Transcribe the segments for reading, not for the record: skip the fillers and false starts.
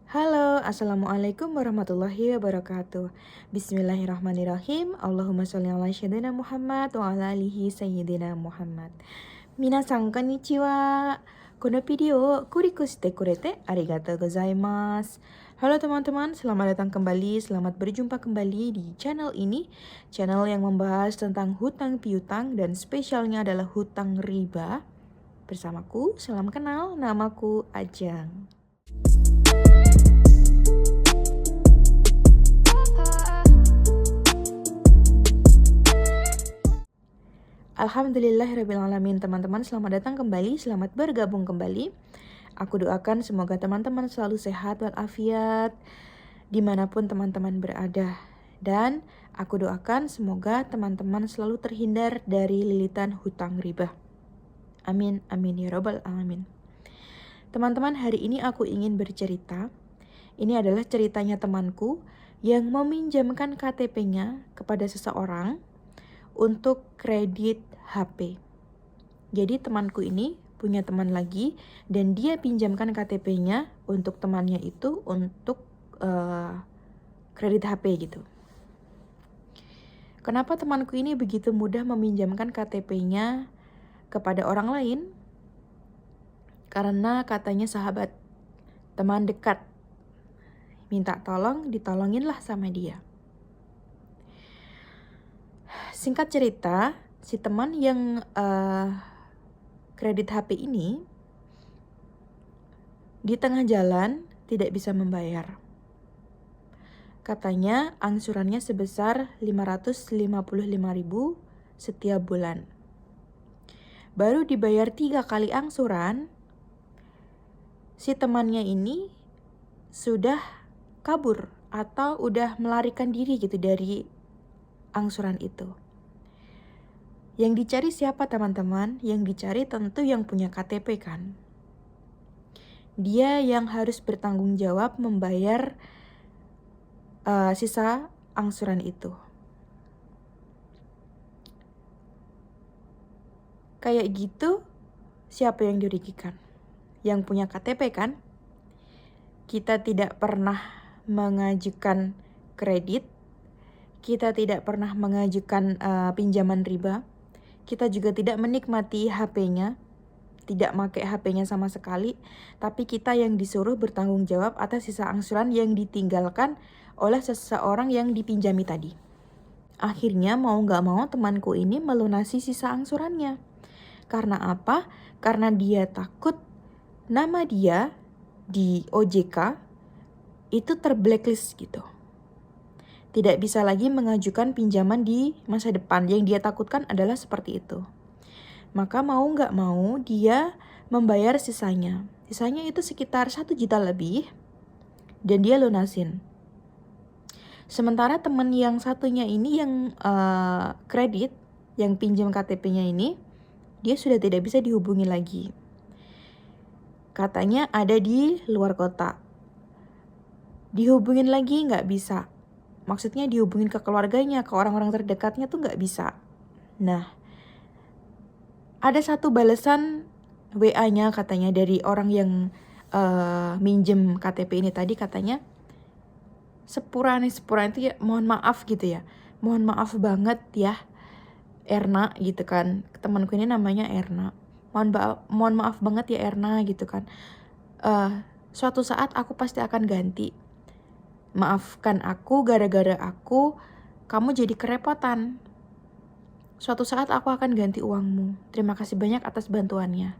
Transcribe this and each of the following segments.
Halo, Assalamualaikum warahmatullahi wabarakatuh. Bismillahirrahmanirrahim. Allahumma sholli ala sayyidina Muhammad wa ala alihi sayyidina Muhammad. Minasan konnichiwa. Kono video kuriku shite kurete arigatou gozaimasu. Halo teman-teman, selamat datang kembali, selamat berjumpa kembali di channel ini. Channel yang membahas tentang hutang piutang dan spesialnya adalah hutang riba. Bersamaku, salam kenal, namaku Ajeng. Alhamdulillahirrabbilalamin, teman-teman, selamat datang kembali, selamat bergabung kembali. Aku doakan semoga teman-teman selalu sehat walafiat dimanapun teman-teman berada. Dan aku doakan semoga teman-teman selalu terhindar dari lilitan hutang riba. Amin, amin ya robbal alamin. Teman-teman, hari ini aku ingin bercerita. Ini adalah ceritanya temanku yang meminjamkan KTP-nya kepada seseorang untuk kredit HP. Jadi temanku ini punya teman lagi dan dia pinjamkan KTP-nya untuk temannya itu untuk kredit HP gitu. Kenapa temanku ini begitu mudah meminjamkan KTP-nya kepada orang lain? Karena katanya sahabat, teman dekat, minta tolong, ditolonginlah sama dia. Singkat cerita, si teman yang kredit HP ini di tengah jalan tidak bisa membayar. Katanya angsurannya sebesar 555.000 setiap bulan. Baru dibayar 3 kali angsuran, si temannya ini sudah kabur atau udah melarikan diri gitu dari angsuran itu. Yang dicari siapa teman-teman? Yang dicari tentu yang punya KTP kan. Dia yang harus bertanggung jawab membayar sisa angsuran itu. Kayak gitu, siapa yang dirugikan? Yang punya KTP kan? Kita tidak pernah mengajukan kredit, kita tidak pernah mengajukan pinjaman riba. Kita juga tidak menikmati HP-nya, tidak pakai HP-nya sama sekali, tapi kita yang disuruh bertanggung jawab atas sisa angsuran yang ditinggalkan oleh seseorang yang dipinjami tadi. Akhirnya mau gak mau temanku ini melunasi sisa angsurannya. Karena apa? Karena dia takut nama dia di OJK itu terblacklist gitu. Tidak bisa lagi mengajukan pinjaman di masa depan. Yang dia takutkan adalah seperti itu. Maka mau gak mau dia membayar sisanya. Sisanya itu sekitar 1 juta lebih. Dan dia lunasin. Sementara teman yang satunya ini yang kredit, yang pinjam KTP-nya ini, dia sudah tidak bisa dihubungi lagi. Katanya ada di luar kota. Dihubungin lagi gak bisa. Maksudnya dihubungin ke keluarganya, ke orang-orang terdekatnya tuh gak bisa. Nah, ada satu balasan WA-nya katanya dari orang yang minjem KTP ini tadi, katanya sepura itu ya, mohon maaf gitu ya. Mohon maaf banget ya, Erna gitu kan. Temanku ini namanya Erna. Mohon maaf banget ya Erna gitu kan. Suatu saat aku pasti akan ganti. Maafkan aku, gara-gara aku, kamu jadi kerepotan. Suatu saat aku akan ganti uangmu. Terima kasih banyak atas bantuannya.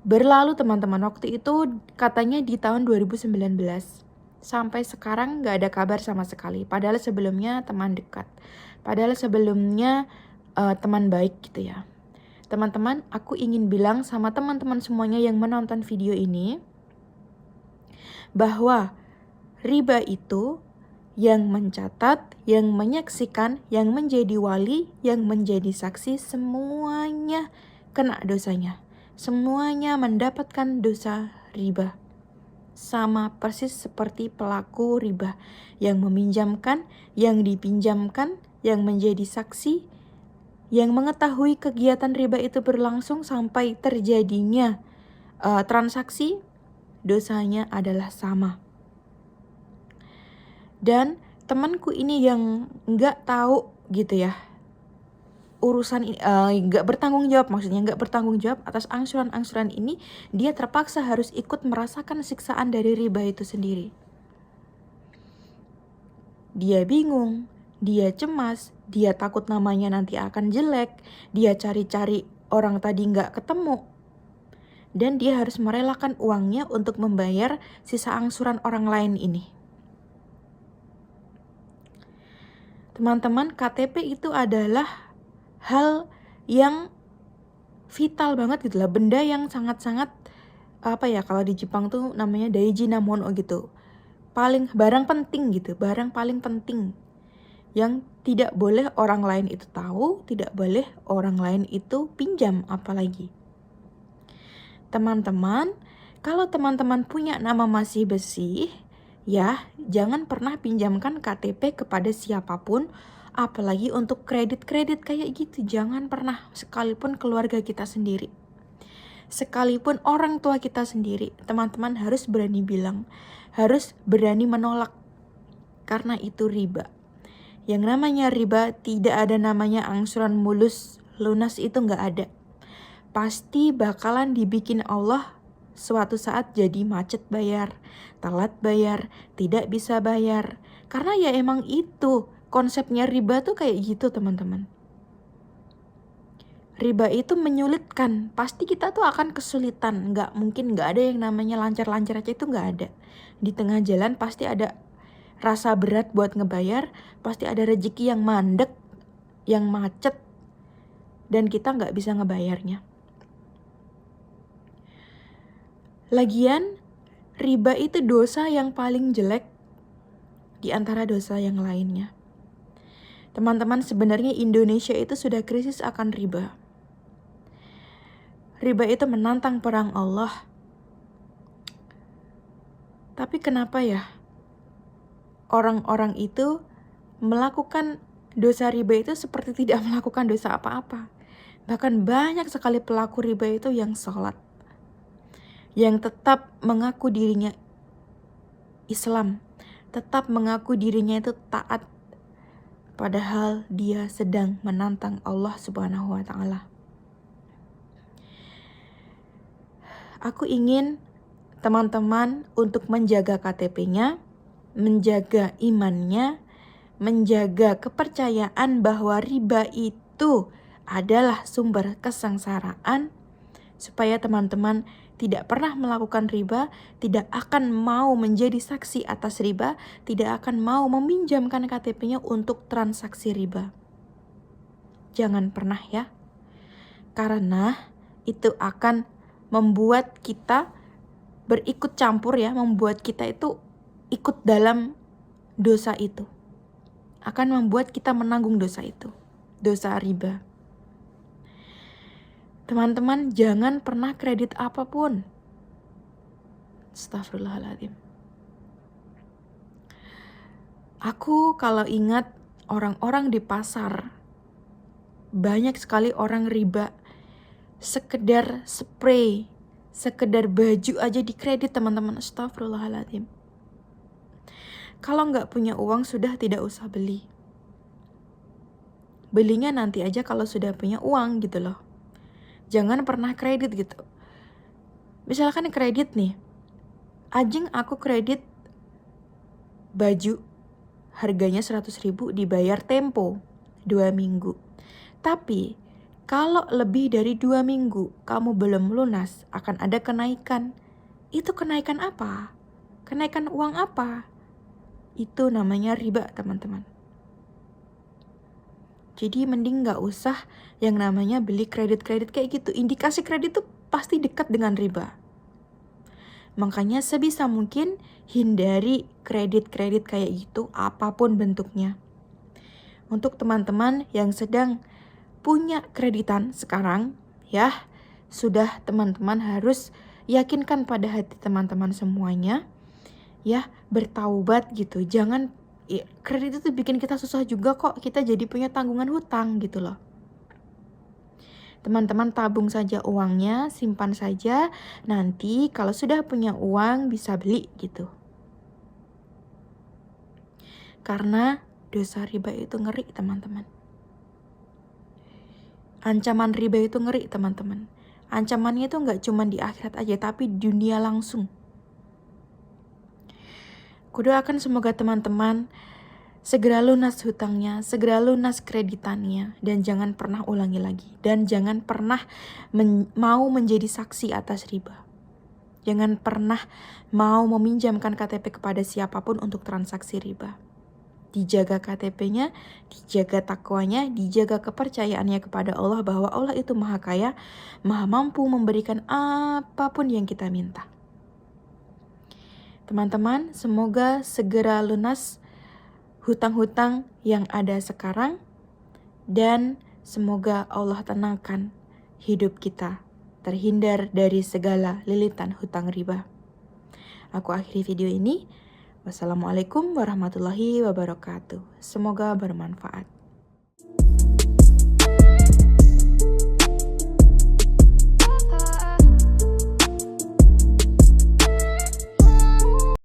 Berlalu teman-teman, waktu itu katanya di tahun 2019. Sampai sekarang gak ada kabar sama sekali. Padahal sebelumnya teman dekat. Padahal sebelumnya teman baik gitu ya. Teman-teman, aku ingin bilang sama teman-teman semuanya yang menonton video ini, bahwa riba itu yang mencatat, yang menyaksikan, yang menjadi wali, yang menjadi saksi, semuanya kena dosanya. Semuanya mendapatkan dosa riba. Sama persis seperti pelaku riba yang meminjamkan, yang dipinjamkan, yang menjadi saksi, yang mengetahui kegiatan riba itu berlangsung sampai terjadinya transaksi, dosanya adalah sama. Dan temanku ini yang nggak tahu gitu ya, urusan nggak bertanggung jawab, maksudnya nggak bertanggung jawab atas angsuran-angsuran ini, dia terpaksa harus ikut merasakan siksaan dari riba itu sendiri. Dia bingung, dia cemas, dia takut namanya nanti akan jelek, dia cari-cari orang tadi nggak ketemu, dan dia harus merelakan uangnya untuk membayar sisa angsuran orang lain ini. Teman-teman, KTP itu adalah hal yang vital banget gitu lah, benda yang sangat-sangat kalau di Jepang tuh namanya daiji namono gitu, barang penting gitu, barang paling penting yang tidak boleh orang lain itu tahu, tidak boleh orang lain itu pinjam apalagi. Teman-teman, kalau teman-teman punya nama masih bersih, ya jangan pernah pinjamkan KTP kepada siapapun, apalagi untuk kredit-kredit kayak gitu. Jangan pernah, sekalipun keluarga kita sendiri, sekalipun orang tua kita sendiri. Teman-teman harus berani bilang, harus berani menolak, karena itu riba. Yang namanya riba tidak ada namanya angsuran mulus lunas, itu nggak ada. Pasti bakalan dibikin Allah suatu saat jadi macet bayar, telat bayar, tidak bisa bayar. Karena ya emang itu konsepnya riba tuh kayak gitu teman-teman. Riba itu menyulitkan, pasti kita tuh akan kesulitan. Nggak mungkin nggak ada yang namanya lancar-lancar aja, itu nggak ada. Di tengah jalan pasti ada rasa berat buat ngebayar, pasti ada rezeki yang mandek, yang macet, dan kita nggak bisa ngebayarnya. Lagian, riba itu dosa yang paling jelek di antara dosa yang lainnya. Teman-teman, sebenarnya Indonesia itu sudah krisis akan riba. Riba itu menantang perang Allah. Tapi kenapa ya orang-orang itu melakukan dosa riba itu seperti tidak melakukan dosa apa-apa? Bahkan banyak sekali pelaku riba itu yang sholat, yang tetap mengaku dirinya Islam, tetap mengaku dirinya itu taat, padahal dia sedang menantang Allah Subhanahu wa Ta'ala. Aku ingin teman-teman untuk menjaga KTP-nya, menjaga imannya, menjaga kepercayaan bahwa riba itu adalah sumber kesengsaraan, supaya teman-teman tidak pernah melakukan riba, tidak akan mau menjadi saksi atas riba, tidak akan mau meminjamkan KTP-nya untuk transaksi riba. Jangan pernah ya, karena itu akan membuat kita berikut campur ya, membuat kita itu ikut dalam dosa itu, akan membuat kita menanggung dosa itu, dosa riba. Teman-teman, jangan pernah kredit apapun. Astagfirullahaladzim. Aku kalau ingat orang-orang di pasar, banyak sekali orang riba. Sekedar spray, sekedar baju aja dikredit teman-teman. Astagfirullahaladzim. Kalau nggak punya uang sudah tidak usah beli. Belinya nanti aja kalau sudah punya uang gitu loh. Jangan pernah kredit gitu. Misalkan kredit nih, anjing aku kredit baju harganya 100.000, dibayar tempo 2 minggu. Tapi kalau lebih dari 2 minggu kamu belum lunas, akan ada kenaikan. Itu kenaikan apa? Kenaikan uang apa? Itu namanya riba teman-teman. Jadi mending gak usah yang namanya beli kredit-kredit kayak gitu. Indikasi kredit tuh pasti dekat dengan riba. Makanya sebisa mungkin hindari kredit-kredit kayak gitu, apapun bentuknya. Untuk teman-teman yang sedang punya kreditan sekarang, ya sudah teman-teman harus yakinkan pada hati teman-teman semuanya, ya bertaubat gitu. Jangan kredit itu bikin kita susah juga kok, kita jadi punya tanggungan hutang gitu loh. Teman-teman tabung saja uangnya, simpan saja. Nanti kalau sudah punya uang bisa beli gitu. Karena dosa riba itu ngeri, teman-teman. Ancaman riba itu ngeri, teman-teman. Ancamannya itu nggak cuma di akhirat aja, tapi di dunia langsung. Kudoakan semoga teman-teman segera lunas hutangnya, segera lunas kreditannya, dan jangan pernah ulangi lagi. Dan jangan pernah mau menjadi saksi atas riba. Jangan pernah mau meminjamkan KTP kepada siapapun untuk transaksi riba. Dijaga KTP-nya, dijaga takwanya, dijaga kepercayaannya kepada Allah bahwa Allah itu maha kaya, maha mampu memberikan apapun yang kita minta. Teman-teman, semoga segera lunas hutang-hutang yang ada sekarang, dan semoga Allah tenangkan hidup kita, terhindar dari segala lilitan hutang riba. Aku akhiri video ini. Wassalamualaikum warahmatullahi wabarakatuh. Semoga bermanfaat.